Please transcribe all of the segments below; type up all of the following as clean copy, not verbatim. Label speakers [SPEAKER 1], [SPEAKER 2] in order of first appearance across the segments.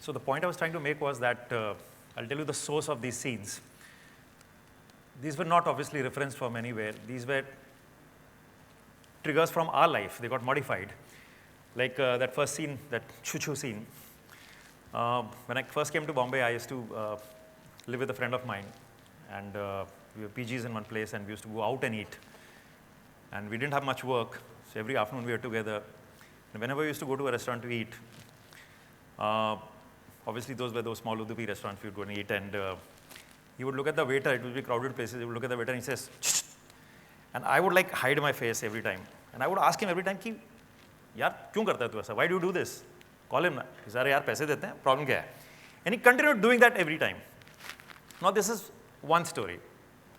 [SPEAKER 1] So the point I was trying to make was that I'll tell you the source of these scenes. These were not obviously referenced from anywhere. These were triggers from our life. They got modified. Like that first scene, that choo-choo scene. When I first came to Bombay, I used to live with a friend of mine. And we were PGs in one place, and we used to go out and eat. And we didn't have much work, so every afternoon we were together. And whenever we used to go to a restaurant to eat, obviously those were those small Udupi restaurants we would go and eat. And he would look at the waiter. It would be crowded places. He would look at the waiter and he says, "Shh." And I would like hide my face every time. And I would ask him every time, "Ki, yaar, kyun karta hai tu aisa? Why do you do this? Call him na." He said, "Yaar, paise dete hain, problem kya hai?" And he continued doing that every time. Now this is one story,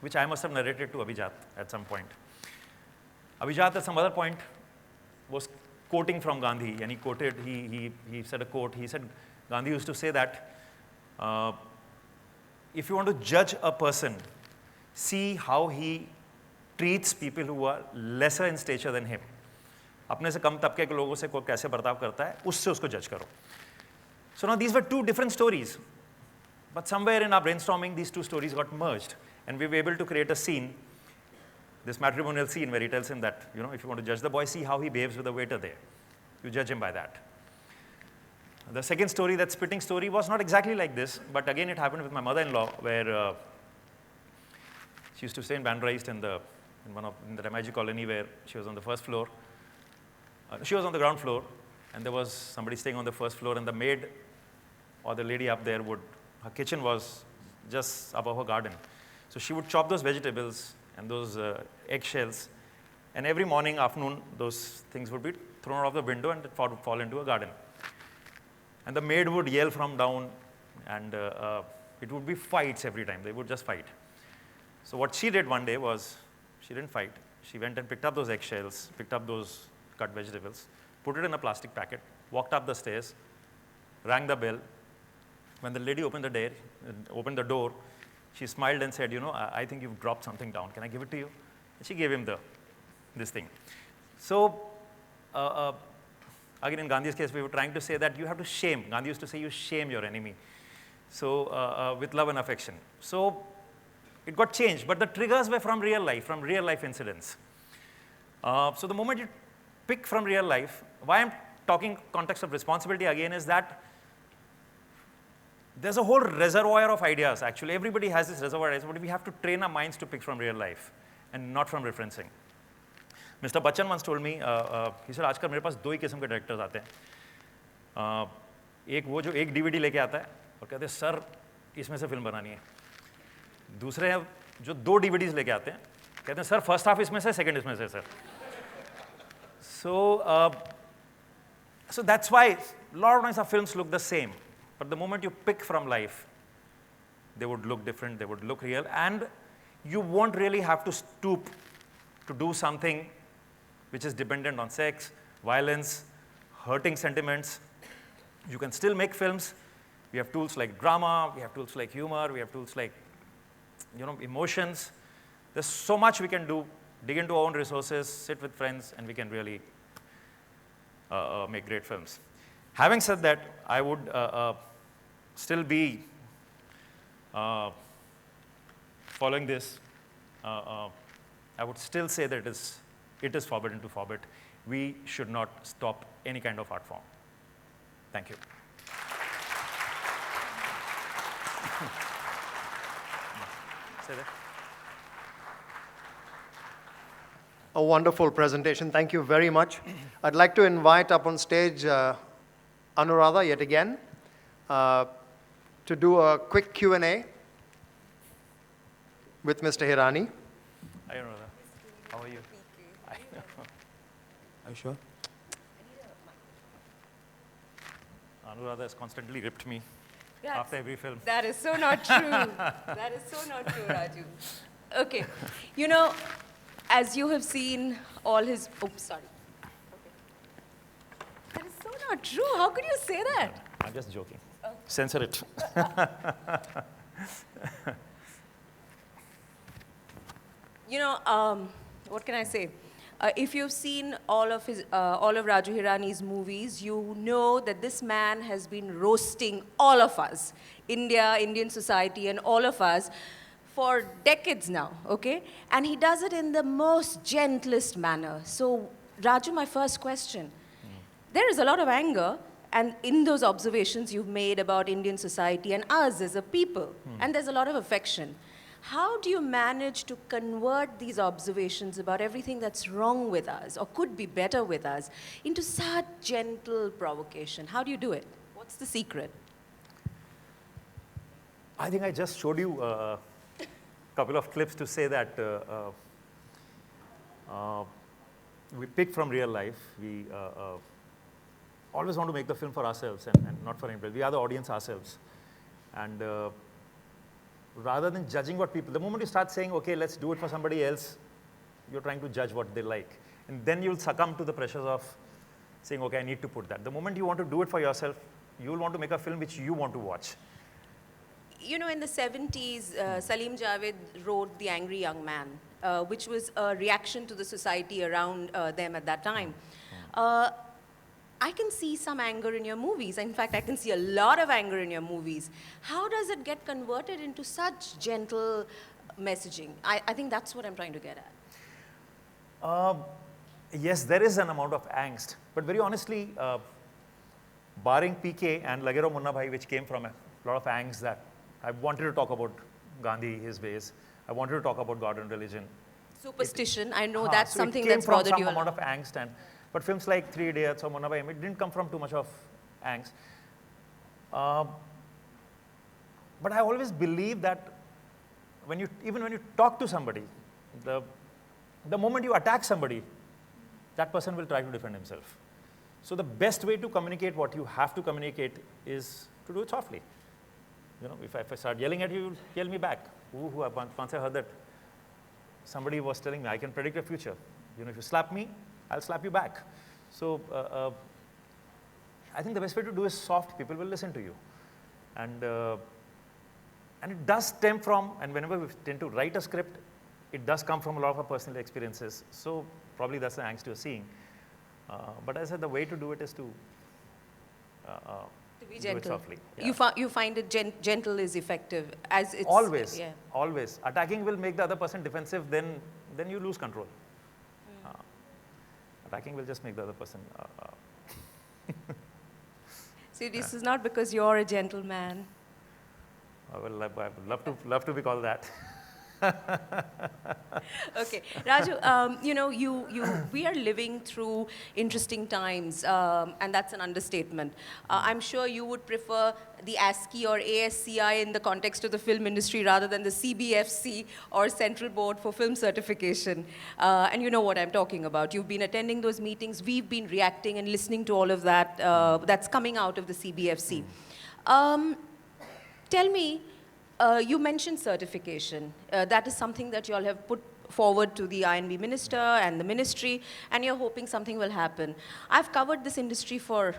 [SPEAKER 1] which I must have narrated to Abhijat at some point. Abhijat at some other point was quoting from Gandhi, and he quoted, he said a quote. He said, Gandhi used to say that, if you want to judge a person, see how he treats people who are lesser in stature than him. अपने से कम तबके के लोगों से कोई कैसे बर्ताव करता है, उससे उसको judge करो. So now these were two different stories, but somewhere in our brainstorming, these two stories got merged, and we were able to create a scene, this matrimonial scene where he tells him that, you know, if you want to judge the boy, see how he behaves with the waiter there. You judge him by that. The second story, that spitting story, was not exactly like this, but again it happened with my mother-in-law, where she used to stay in Bandra East in the Ramaji colony, where she was on the first floor. She was on the ground floor, and there was somebody staying on the first floor, and the maid or the lady up there her kitchen was just above her garden. So she would chop those vegetables and those eggshells, and every morning, afternoon, those things would be thrown out of the window and fall into a garden. And the maid would yell from down, and it would be fights every time. They would just fight. So what she did one day was, she didn't fight. She went and picked up those eggshells, picked up those cut vegetables, put it in a plastic packet, walked up the stairs, rang the bell. When the lady opened the door, she smiled and said, "You know, I think you've dropped something down. Can I give it to you?" And she gave him this thing. So again, in Gandhi's case, we were trying to say that you have to shame. Gandhi used to say, you shame your enemy. So with love and affection. So it got changed, but the triggers were from real life incidents. So the moment you pick from real life, why I'm talking context of responsibility again is that there's a whole reservoir of ideas, actually. Everybody has this reservoir of ideas, but we have to train our minds to pick from real life and not from referencing. Mr. Bachchan once told me, he said, आजकल मेरे पास दो ही किस्म के directors आते हैं. एक वो जो एक DVD लेके आता है और कहते हैं, सर, इसमें से फिल्म बनानी है. दूसरे हैं जो दो DVDs लेके आते हैं, कहते हैं, सर, फर्स्ट हाफ इसमें से, सेकंड इसमें से, sir. So that's why a lot of times our films look the same. But the moment you pick from life, they would look different, they would look real, and you won't really have to stoop to do something which is dependent on sex, violence, hurting sentiments. You can still make films. We have tools like drama, we have tools like humor, we have tools like, you know, emotions. There's so much we can do, dig into our own resources, sit with friends, and we can really make great films. Having said that, I would still be following this. I would still say that it is forbidden to forbid. We should not stop any kind of art form. Thank you. Say that.
[SPEAKER 2] A wonderful presentation. Thank you very much. I'd like to invite up on stage Anuradha yet again to do a quick Q&A with Mr. Hirani.
[SPEAKER 1] Hi, Anuradha. How are you?
[SPEAKER 3] Are you sure?
[SPEAKER 1] Anuradha has constantly ripped me after every film.
[SPEAKER 4] That is so not true. That is so not true, Raju. Okay. You know, as you have seen all his... Oops, sorry. Okay. That is so not true. How could you say that?
[SPEAKER 1] I'm just joking. Oh. Censor it.
[SPEAKER 4] You know, what can I say? If you've seen all of Raju Hirani's movies, you know that this man has been roasting all of us, India, Indian society, and all of us for decades now, okay? And he does it in the most gentlest manner. So, Raju, my first question. There is a lot of anger, and in those observations you've made about Indian society and us as a people, and there's a lot of affection. How do you manage to convert these observations about everything that's wrong with us or could be better with us into such gentle provocation? How do you do it? What's the secret?
[SPEAKER 1] I think I just showed you a couple of clips to say that we pick from real life. We always want to make the film for ourselves and not for anybody. We are the audience ourselves. And rather than judging what people, the moment you start saying, okay, let's do it for somebody else, you're trying to judge what they like. And then you'll succumb to the pressures of saying, okay, I need to put that. The moment you want to do it for yourself, you'll want to make a film which you want to watch.
[SPEAKER 4] You know, in the 70s, Salim Javed wrote The Angry Young Man, which was a reaction to the society around them at that time. I can see some anger in your movies. In fact, I can see a lot of anger in your movies. How does it get converted into such gentle messaging? I think that's what I'm trying to get at.
[SPEAKER 1] Yes, there is an amount of angst. But very honestly, barring PK and Lage Raho Munna Bhai, which came from a lot of angst that I wanted to talk about Gandhi, his ways. I wanted to talk about God and religion.
[SPEAKER 4] Superstition, I know that's
[SPEAKER 1] So
[SPEAKER 4] something
[SPEAKER 1] it came
[SPEAKER 4] that's
[SPEAKER 1] from
[SPEAKER 4] bothered
[SPEAKER 1] some
[SPEAKER 4] you a
[SPEAKER 1] amount
[SPEAKER 4] lot.
[SPEAKER 1] of angst. But films like Three Idiots or Munna Bhai, it didn't come from too much of angst. But I always believe that even when you talk to somebody, the moment you attack somebody, that person will try to defend himself. So the best way to communicate what you have to communicate is to do it softly. You know, if I start yelling at you, you yell me back. Once I heard that somebody was telling me, I can predict the future. You know, if you slap me, I'll slap you back. So I think the best way to do is soft. People will listen to you. And it does stem from, and whenever we tend to write a script, it does come from a lot of our personal experiences. So probably that's the angst you're seeing. But as I said, the way to do it is to
[SPEAKER 4] To be
[SPEAKER 1] do it
[SPEAKER 4] gentle.
[SPEAKER 1] softly. Yeah.
[SPEAKER 4] You find it gentle is effective as it's
[SPEAKER 1] Always,
[SPEAKER 4] yeah.
[SPEAKER 1] always. Attacking will make the other person defensive, then you lose control. Attacking will just make the other person.
[SPEAKER 4] See, this is not because you're a gentleman.
[SPEAKER 1] I would love to be called that.
[SPEAKER 4] Okay, Raju, you know, we are living through interesting times, and that's an understatement. I'm sure you would prefer the ASCII or ASCI in the context of the film industry rather than the CBFC or Central Board for Film Certification. And you know what I'm talking about. You've been attending those meetings. We've been reacting and listening to all of that that's coming out of the CBFC. Tell me, you mentioned certification. That is something that you all have put forward to the INB minister and the ministry, and you're hoping something will happen. I've covered this industry for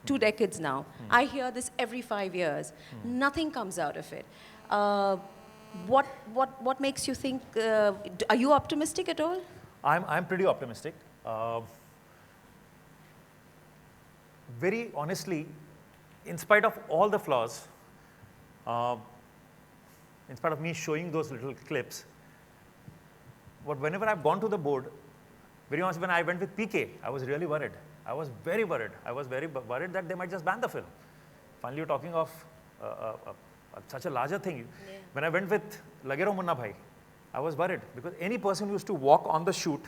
[SPEAKER 4] 2 decades now. I hear this every 5 years. Nothing comes out of it. What makes you think, are you optimistic at all?
[SPEAKER 1] I'm pretty optimistic. Very honestly, in spite of all the flaws, in spite of me showing those little clips, but whenever I've gone to the board, very honestly, when I went with PK, I was really worried. I was very worried. I was very worried that they might just ban the film. Finally, you're talking of such a larger thing.
[SPEAKER 4] Yeah.
[SPEAKER 1] When I went with Lage Raho Munna Bhai, I was worried because any person who used to walk on the shoot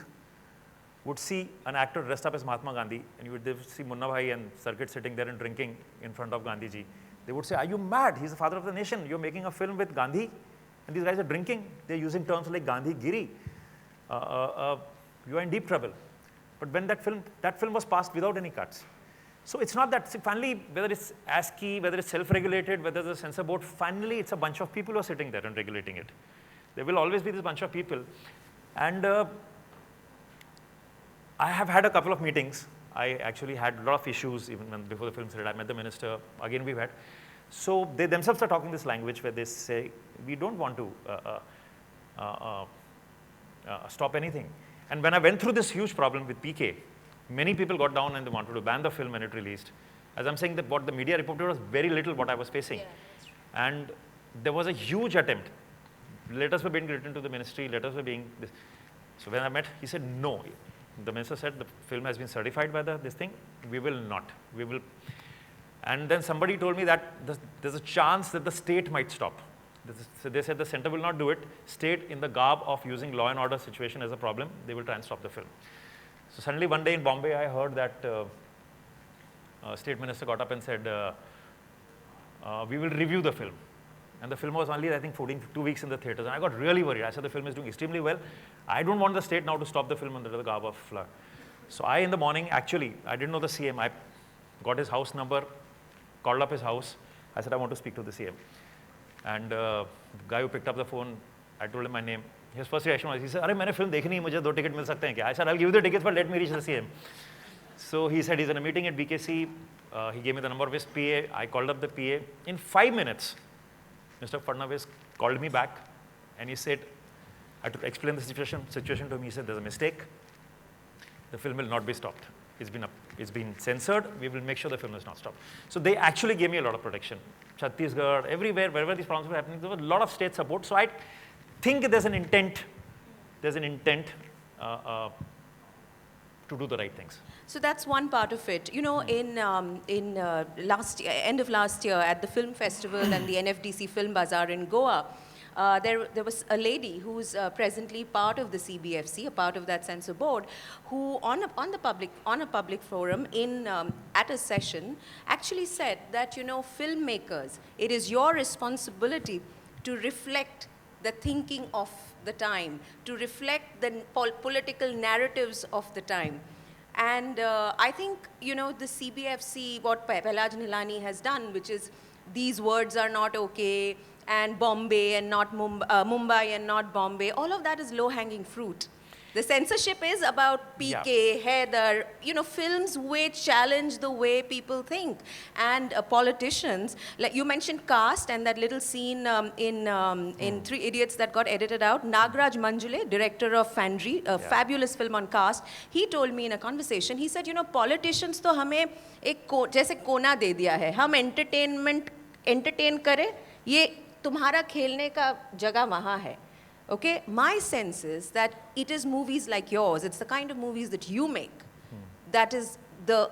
[SPEAKER 1] would see an actor dressed up as Mahatma Gandhi, and you would see Munna Bhai and Circuit sitting there and drinking in front of Gandhi ji. They would say, are you mad? He's the father of the nation. You're making a film with Gandhi, and these guys are drinking. They're using terms like Gandhi Giri. You are in deep trouble. But when that film was passed without any cuts. So it's not that, finally, whether it's ASCII, whether it's self-regulated, whether there's a censor board, finally it's a bunch of people who are sitting there and regulating it. There will always be this bunch of people. And I have had a couple of meetings. I actually had a lot of issues even before the film started. I met the minister, again we've had. So they themselves are talking this language where they say, we don't want to stop anything. And when I went through this huge problem with PK, many people got down and they wanted to ban the film when it released. As I'm saying that what the media reported was very little what I was facing. And there was a huge attempt. Letters were being written to the ministry, letters were being, so when I met, he said, no. The minister said the film has been certified by this thing, we will not, we will. And then somebody told me that there's a chance that the state might stop. So they said the center will not do it. State, in the garb of using law and order situation as a problem, they will try and stop the film. So suddenly one day in Bombay, I heard that state minister got up and said, we will review the film. And the film was only, I think, 2 weeks in the theaters. And I got really worried. I said, the film is doing extremely well. I don't want the state now to stop the film under the garb of law. So I, in the morning, actually, I didn't know the CM. I got his house number, called up his house. I said, I want to speak to the CM. And the guy who picked up the phone, I told him my name. His first reaction was, he said, "Arey, मैंने film देखी नहीं, मुझे 2 tickets मिल सकते हैं क्या?" I said, "I'll give you the tickets, but let me reach the CM." So he said he's in a meeting at BKC. He gave me the number of his PA. I called up the PA. In 5 minutes, Mr. Fadnavis called me back, and he said, I had to explain the situation to him. He said, there's a mistake. The film will not be stopped. It's been censored. We will make sure the film is not stopped. So they actually gave me a lot of protection. Chhattisgarh, everywhere, wherever these problems were happening, there was a lot of state support. So I think there's an intent to do the right things.
[SPEAKER 4] So that's one part of it. You know, in last year, end of last year at the film festival and the NFDC Film Bazaar in Goa, there was a lady who's presently part of the CBFC, a part of that censor board, who on a public forum at a session actually said that, you know, filmmakers, it is your responsibility to reflect the thinking of the time, to reflect the political narratives of the time. And I think, you know, the CBFC, what Prahlad Nilani has done, which is these words are not okay, and Bombay and not Mumbai and not Bombay, all of that is low-hanging fruit. The censorship is about PK, Haider, you know, films which challenge the way people think. And politicians, like you mentioned caste and that little scene in Three Idiots that got edited out. Nagraj Manjule, director of Fandry, a fabulous film on caste, he told me in a conversation, he said, you know, politicians to hame ek jaise kona de diya hai. Hum entertain kare, ye tumhara khelne ka jagah wahan hai. Okay, my sense is that it is movies like yours, it's the kind of movies that you make that is the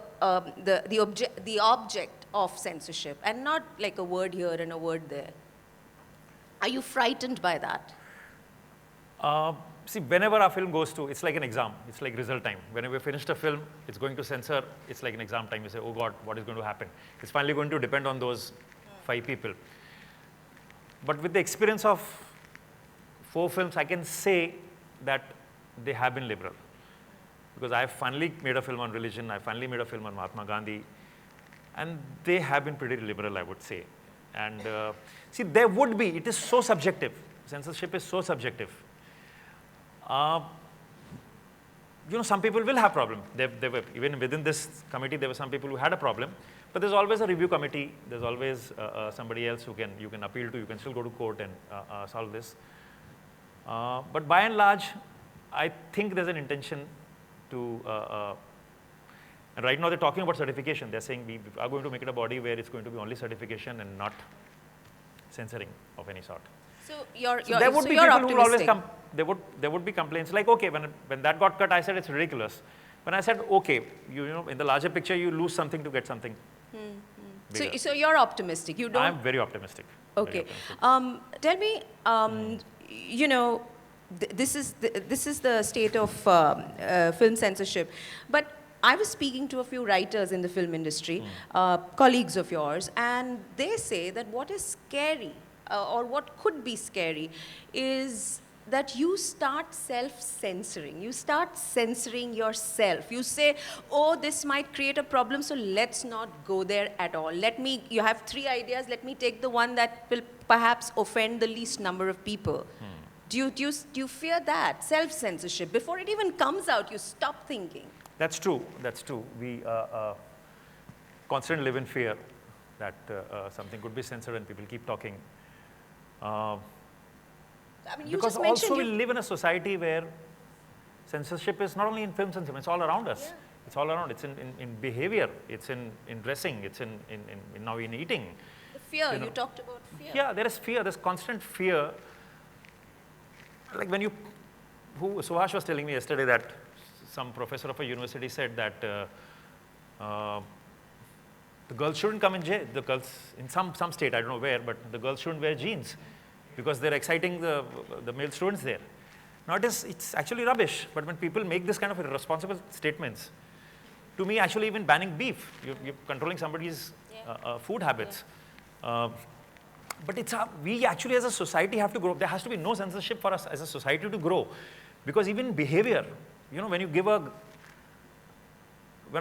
[SPEAKER 4] object of censorship, and not like a word here and a word there. Are you frightened by that?
[SPEAKER 1] See, whenever our film goes to, it's like an exam, it's like result time. Whenever we finished a film, it's going to censor, it's like an exam time. You say, oh God, what is going to happen? It's finally going to depend on those 5 people. But with the experience of 4 films, I can say that they have been liberal. Because I finally made a film on religion, I finally made a film on Mahatma Gandhi, and they have been pretty liberal, I would say. And see, there would be, it is so subjective. Censorship is so subjective. You know, some people will have problem. There were, even within this committee, there were some people who had a problem. But there's always a review committee. There's always somebody else who you can appeal to. You can still go to court and solve this. But by and large, I think there's an intention to, and right now they're talking about certification. They're saying we are going to make it a body where it's going to be only certification and not censoring of any sort.
[SPEAKER 4] So you're
[SPEAKER 1] there would be people
[SPEAKER 4] optimistic.
[SPEAKER 1] who will always come. There would be complaints like, okay, when that got cut, I said it's ridiculous. When I said, okay, you know, in the larger picture, you lose something to get something.
[SPEAKER 4] So you're optimistic. You don't.
[SPEAKER 1] I'm very optimistic.
[SPEAKER 4] Okay. Tell me, you know, this is the state of film censorship, but I was speaking to a few writers in the film industry, colleagues of yours, and they say that what is scary, or what could be scary, is that you start self-censoring. You start censoring yourself. You say, oh, this might create a problem, so let's not go there at all. You have 3 ideas, let me take the one that will perhaps offend the least number of people. Do you fear that, self-censorship? Before it even comes out, you stop thinking.
[SPEAKER 1] That's true. That's true. We constantly live in fear that something could be censored and people keep talking.
[SPEAKER 4] I mean, you
[SPEAKER 1] Because
[SPEAKER 4] just mentioned
[SPEAKER 1] also we live in a society where Censorship is not only in films and cinema, it's all around us. It's all around. It's in behavior. It's in dressing. It's in now in eating.
[SPEAKER 4] The fear,
[SPEAKER 1] You know.
[SPEAKER 4] you talked about fear.
[SPEAKER 1] Yeah, there is fear. There's constant fear. Like when Subhash was telling me yesterday that some professor of a university said that the girls shouldn't come in jail. The girls in some state, I don't know where, but the girls shouldn't wear jeans because they're exciting the male students there. Now it's actually rubbish. But when people make this kind of irresponsible statements, to me, actually even banning beef, you're controlling somebody's food habits. But we actually as a society have to grow. There has to be no censorship for us as a society to grow. Because even behavior, when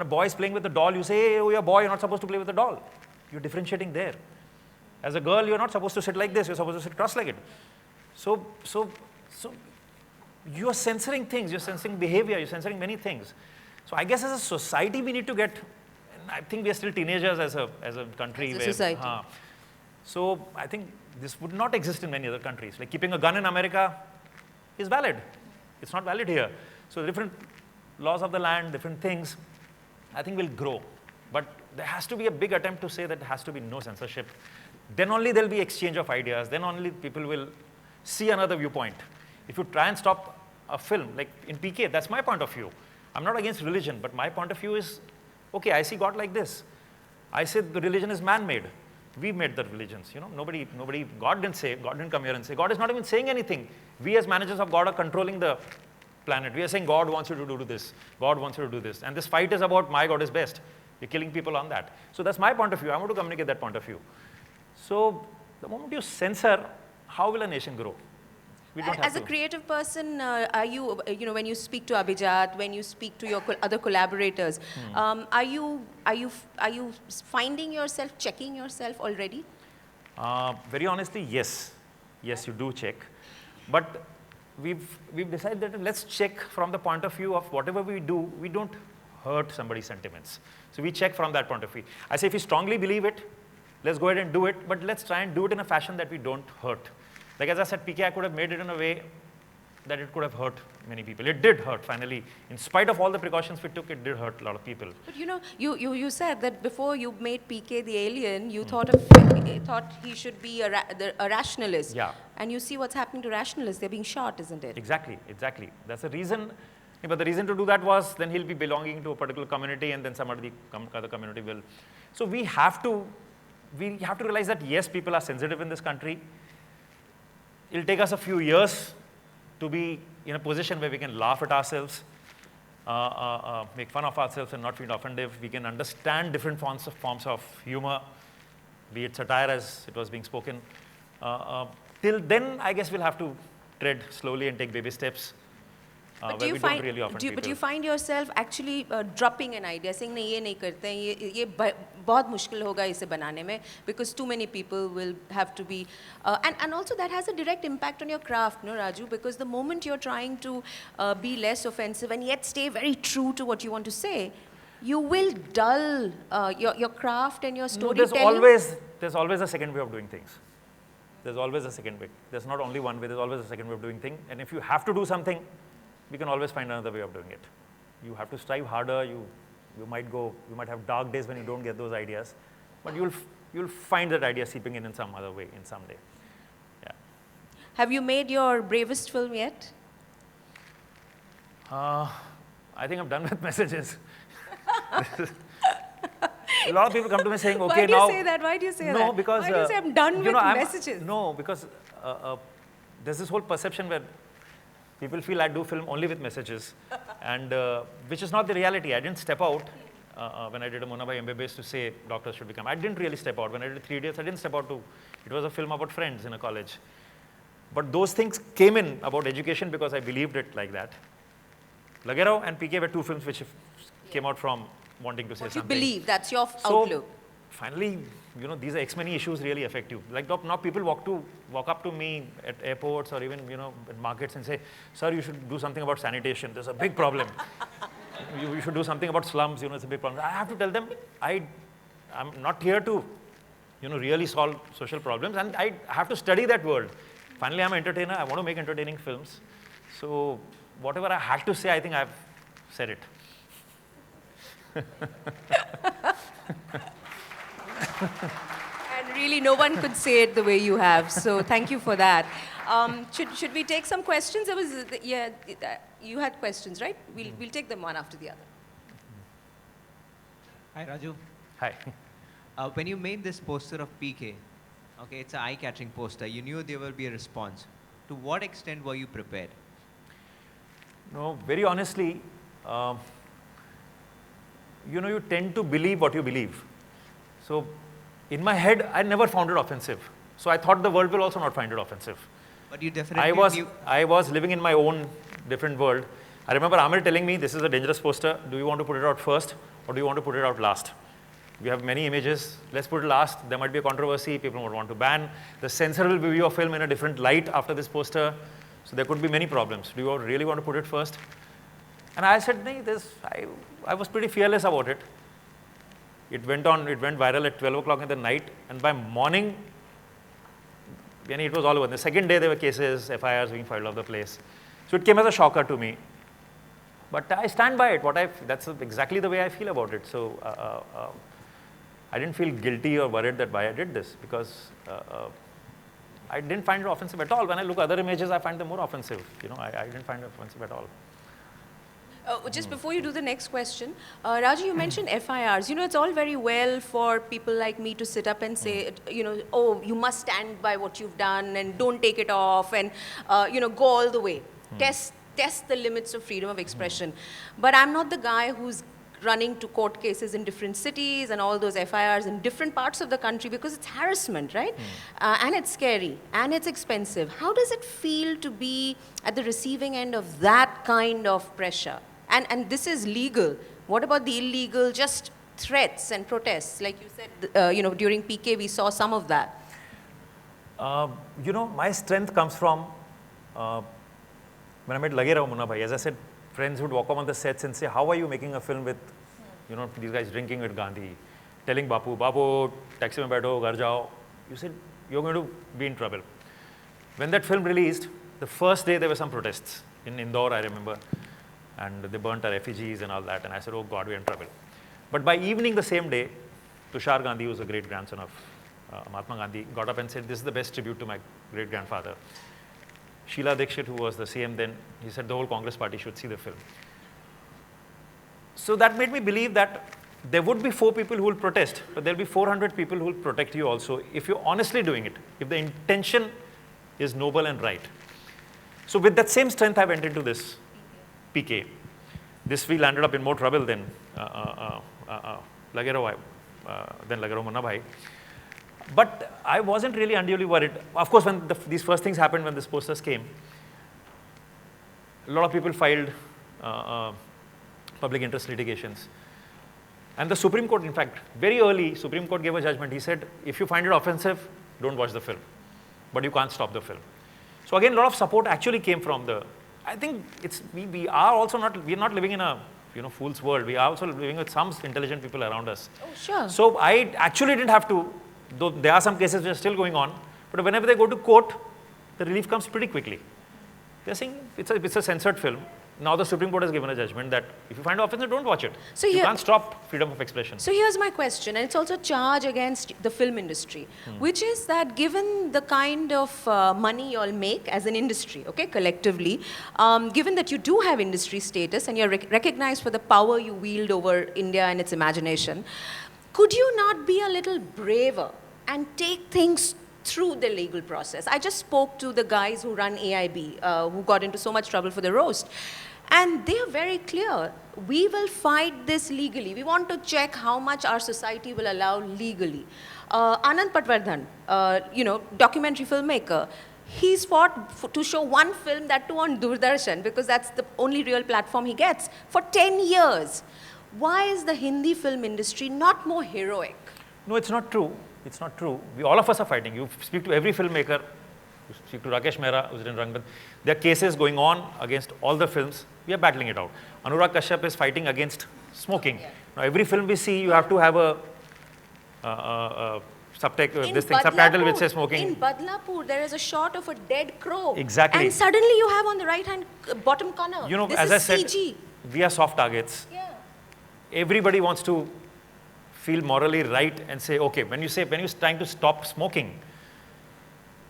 [SPEAKER 1] a boy is playing with a doll, you say, hey, oh, you're a boy, you're not supposed to play with a doll. You're differentiating there. As a girl, you're not supposed to sit like this, you're supposed to sit cross-legged. So you're censoring things, you're censoring behavior, you're censoring many things. So I guess as a society, we need to get, and I think we are still teenagers as a country.
[SPEAKER 4] As a society.
[SPEAKER 1] So I think this would not exist in many other countries. Like keeping a gun in America is valid. It's not valid here. So different laws of the land, different things, I think will grow. But there has to be a big attempt to say that there has to be no censorship. Then only there'll be exchange of ideas. Then only people will see another viewpoint. If you try and stop a film, like in PK, that's my point of view. I'm not against religion, but my point of view is, okay, I see God like this. I say the religion is man-made. We made the religions, Nobody, God didn't come here and say, God is not even saying anything. We as managers of God are controlling the planet. We are saying, God wants you to do this. God wants you to do this. And this fight is about my God is best. You're killing people on that. So that's my point of view. I want to communicate that point of view. So the moment you censor, how will a nation grow? We don't have
[SPEAKER 4] As a creative person, are you, when you speak to Abhijat, when you speak to your other collaborators, are you finding yourself, checking yourself already?
[SPEAKER 1] Very honestly, yes. Yes, you do check. But we've decided that let's check from the point of view of whatever we do, we don't hurt somebody's sentiments. So we check from that point of view. I say if you strongly believe it, let's go ahead and do it, but let's try and do it in a fashion that we don't hurt. Like as I said, PK, I could have made it in a way that it could have hurt many people. It did hurt finally. In spite of all the precautions we took, it did hurt a lot of people.
[SPEAKER 4] But you said that before you made PK the alien, you thought he should be a rationalist.
[SPEAKER 1] Yeah.
[SPEAKER 4] And you see what's happening to rationalists. They're being shot, isn't it?
[SPEAKER 1] Exactly. That's the reason. But the reason to do that was then he'll be belonging to a particular community and then some other community will. So we have to realize that yes, people are sensitive in this country. It'll take us a few years to be in a position where we can laugh at ourselves, make fun of ourselves and not feel offended. We can understand different forms of humor, be it satire as it was being spoken. Till then, I guess we'll have to tread slowly and take baby steps.
[SPEAKER 4] But
[SPEAKER 1] where we don't really offend
[SPEAKER 4] but
[SPEAKER 1] people.
[SPEAKER 4] you find yourself actually dropping an idea, saying नहीं ये नहीं करते हैं, ये बहुत मुश्किल होगा इसे बनाने में, because too many people will have to be, and also that has a direct impact on your craft, no Raju, because the moment you're trying to be less offensive and yet stay very true to what you want to say, you will dull your craft and your
[SPEAKER 1] No,
[SPEAKER 4] storytelling.
[SPEAKER 1] there's always a second way of doing things. There's always a second way. There's not only one way, there's always a second way of doing things. And if you have to do something, we can always find another way of doing it. You have to strive harder. You might have dark days when you don't get those ideas, but you'll find that idea seeping in some other way, in some day. Yeah.
[SPEAKER 4] Have you made your bravest film yet?
[SPEAKER 1] I think I'm done with messages. A lot of people come to me saying, okay,
[SPEAKER 4] Why do you
[SPEAKER 1] now.
[SPEAKER 4] say that? Why do you say that?
[SPEAKER 1] No, because.
[SPEAKER 4] Why do you say I'm done with messages?
[SPEAKER 1] No, because there's this whole perception where people feel I do film only with messages, and which is not the reality. I didn't step out when I did a Munna Bhai MBBS to say doctors should become. I didn't really step out. When I did 3 Idiots, I didn't step out to. It was a film about friends in a college. But those things came in about education because I believed it like that. Lage Raho and PK were two films which came out from wanting to say
[SPEAKER 4] You
[SPEAKER 1] something.
[SPEAKER 4] believe, that's your
[SPEAKER 1] So
[SPEAKER 4] outlook.
[SPEAKER 1] finally, these X-many issues really affect you. Like now people walk up to me at airports or even, at markets and say, sir, you should do something about sanitation. There's a big problem. you should do something about slums, it's a big problem. I have to tell them, I'm not here to, really solve social problems, and I have to study that world. Finally, I'm an entertainer. I want to make entertaining films. So whatever I had to say, I think I've said it.
[SPEAKER 4] And really, no one could say it the way you have. So thank you for that. Should we take some questions? You had questions, right? We'll take them one after the other.
[SPEAKER 3] Hi, Raju.
[SPEAKER 1] Hi.
[SPEAKER 3] When you made this poster of PK, okay, it's an eye-catching poster. You knew there will be a response. To what extent were you prepared?
[SPEAKER 1] No, very honestly, you tend to believe what you believe. So in my head, I never found it offensive. So I thought the world will also not find it offensive.
[SPEAKER 3] But you definitely knew.
[SPEAKER 1] I was living in my own different world. I remember Amir telling me, this is a dangerous poster. Do you want to put it out first or do you want to put it out last? We have many images. Let's put it last. There might be a controversy. People would want to ban. The censor will view your film in a different light after this poster. So there could be many problems. Do you really want to put it first? And I said, no, I was pretty fearless about it. It went viral at 12 o'clock in the night. And by morning, it was all over. The second day, there were cases, FIRs being filed all over the place. So it came as a shocker to me. But I stand by it. That's exactly the way I feel about it. So I didn't feel guilty or worried that why I did this, because I didn't find it offensive at all. When I look at other images, I find them more offensive. I didn't find it offensive at all.
[SPEAKER 4] Just before you do the next question, Raju, you mentioned FIRs. It's all very well for people like me to sit up and say, oh, you must stand by what you've done and don't take it off and, go all the way. Test the limits of freedom of expression. But I'm not the guy who's running to court cases in different cities and all those FIRs in different parts of the country, because it's harassment, right? And it's scary and it's expensive. How does it feel to be at the receiving end of that kind of pressure? And this is legal. What about the illegal, just threats and protests? Like you said, during PK, we saw some of that.
[SPEAKER 1] My strength comes from when I met Lage Raho Munna Bhai. As I said, friends would walk up on the sets and say, how are you making a film with, these guys drinking with Gandhi, telling Bapu, taxi mein baitho, ghar jao. You said, you're going to be in trouble. When that film released, the first day there were some protests in Indore, I remember. And they burnt our effigies and all that. And I said, oh God, we're in trouble. But by evening the same day, Tushar Gandhi, who was a great grandson of Mahatma Gandhi, got up and said, this is the best tribute to my great grandfather. Sheila Dikshit, who was the CM then, he said the whole Congress party should see the film. So that made me believe that there would be 4 people who will protest, but there'll be 400 people who will protect you also if you're honestly doing it, if the intention is noble and right. So with that same strength, I went into this PK. This we landed up in more trouble than Lage Raho Munna Bhai. But I wasn't really unduly worried. Of course, when these first things happened, when these posters came, a lot of people filed public interest litigations. And the Supreme Court, in fact, very early, Supreme Court gave a judgment. He said, if you find it offensive, don't watch the film. But you can't stop the film. So again, a lot of support actually came from I think we are also we're not living in a fool's world. We are also living with some intelligent people around us.
[SPEAKER 4] Oh, sure.
[SPEAKER 1] So I actually didn't have to, though there are some cases which are still going on, but whenever they go to court, the relief comes pretty quickly. They're saying it's a censored film. Now the Supreme Court has given a judgment that if you find it offensive, don't watch it. So you can't stop freedom of expression.
[SPEAKER 4] So here's my question, and it's also a charge against the film industry, which is that given the kind of money you all make as an industry, okay, collectively, given that you do have industry status and you're recognized for the power you wield over India and its imagination, could you not be a little braver and take things through the legal process? I just spoke to the guys who run AIB, who got into so much trouble for the roast. And they are very clear. We will fight this legally. We want to check how much our society will allow legally. Anand Patwardhan, documentary filmmaker, he's fought to show one film, that too on Doordarshan, because that's the only real platform he gets, for 10 years. Why is the Hindi film industry not more heroic?
[SPEAKER 1] No, it's not true. It's not true. All of us are fighting. You speak to every filmmaker, you speak to Rakesh Mehra, who's in Rangband. There are cases going on against all the films. We are battling it out. Anurag Kashyap is fighting against smoking. Now, every film we see, you have to have a subtitle which says smoking.
[SPEAKER 4] In Badlapur, there is a shot of a dead crow.
[SPEAKER 1] Exactly.
[SPEAKER 4] And suddenly you have on the right hand bottom corner.
[SPEAKER 1] You know,
[SPEAKER 4] this
[SPEAKER 1] as
[SPEAKER 4] is
[SPEAKER 1] I said,
[SPEAKER 4] CG.
[SPEAKER 1] we are soft targets.
[SPEAKER 4] Yeah.
[SPEAKER 1] Everybody wants to feel morally right and say, okay, when you're trying to stop smoking,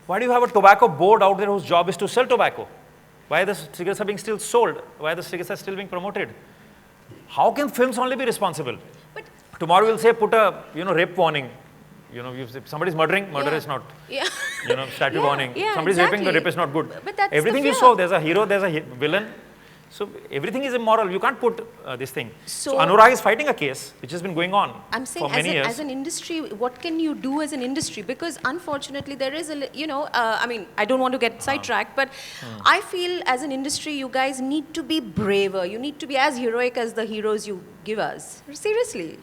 [SPEAKER 1] why do you have a tobacco board out there whose job is to sell tobacco? Why the cigarettes are being still sold? Why the cigarettes are still being promoted? How can films only be responsible?
[SPEAKER 4] But
[SPEAKER 1] Tomorrow we'll say put a rape warning. If somebody's murdering, murder
[SPEAKER 4] Yeah.
[SPEAKER 1] is not.
[SPEAKER 4] yeah.
[SPEAKER 1] Statute
[SPEAKER 4] Yeah,
[SPEAKER 1] warning.
[SPEAKER 4] yeah,
[SPEAKER 1] Somebody's raping, the
[SPEAKER 4] exactly.
[SPEAKER 1] rape is not good.
[SPEAKER 4] But that's the
[SPEAKER 1] Everything you
[SPEAKER 4] fear.
[SPEAKER 1] saw, there's a hero, there's a villain. So everything is immoral. You can't put this thing. So
[SPEAKER 4] So-
[SPEAKER 1] Anurag is fighting a case which has been going on
[SPEAKER 4] I'm saying
[SPEAKER 1] for many years.
[SPEAKER 4] as an industry, what can you do as an industry? Because unfortunately, there is I mean, I don't want to get sidetracked, but I feel as an industry, you guys need to be braver. You need to be as heroic as the heroes you give us. Seriously.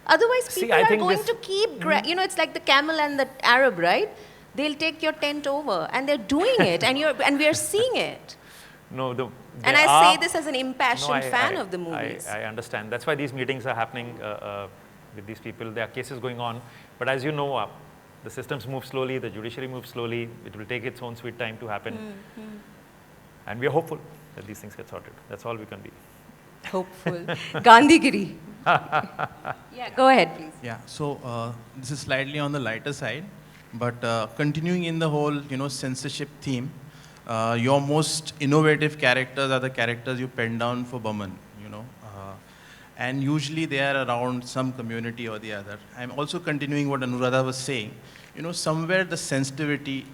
[SPEAKER 4] Otherwise,
[SPEAKER 1] See,
[SPEAKER 4] people
[SPEAKER 1] I
[SPEAKER 4] are
[SPEAKER 1] think
[SPEAKER 4] going
[SPEAKER 1] this-
[SPEAKER 4] to keep, it's like the camel and the Arab, right? They'll take your tent over, and they're doing it, and we are seeing it.
[SPEAKER 1] No,
[SPEAKER 4] And
[SPEAKER 1] there
[SPEAKER 4] I
[SPEAKER 1] are-
[SPEAKER 4] say this as an impassioned fan of the movies.
[SPEAKER 1] I understand. That's why these meetings are happening with these people. There are cases going on. But as you know, the systems move slowly, the judiciary moves slowly. It will take its own sweet time to happen. And we are hopeful that these things get sorted. That's all we can be.
[SPEAKER 4] Hopeful. Gandhigiri. Yeah, go ahead, please.
[SPEAKER 5] Yeah, so this is slightly on the lighter side, but continuing in the whole, censorship theme, your most innovative characters are the characters you pen down for Baman, and usually they are around some community or the other. I'm also continuing what Anuradha was saying. Somewhere the sensitivity